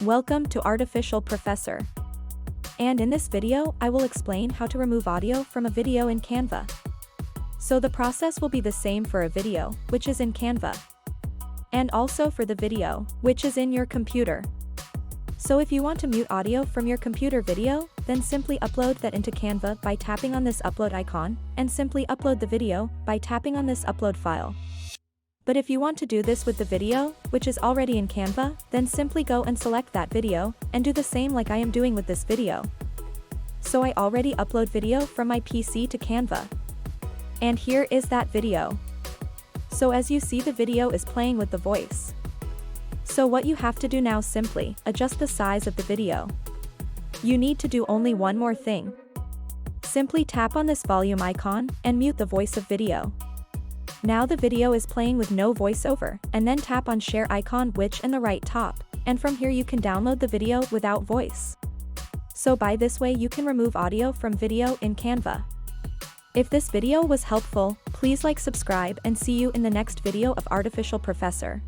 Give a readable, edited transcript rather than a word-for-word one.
Welcome to Artificial Professor. And in this video, I will explain how to remove audio from a video in Canva. So the process will be the same for a video, which is in Canva, and also for the video, which is in your computer. So if you want to mute audio from your computer video, then simply upload that into Canva by tapping on this upload icon, and simply upload the video by tapping on this upload file. But if you want to do this with the video, which is already in Canva, then simply go and select that video, and do the same like I am doing with this video. So I already upload video from my PC to Canva. And here is that video. So as you see, the video is playing with the voice. So what you have to do now, simply adjust the size of the video. You need to do only one more thing. Simply tap on this volume icon, and mute the voice of video. Now the video is playing with no voiceover, and then tap on share icon which in the right top, and from here you can download the video without voice. So by this way you can remove audio from video in Canva. If this video was helpful, please like, subscribe, and see you in the next video of Artificial Professor.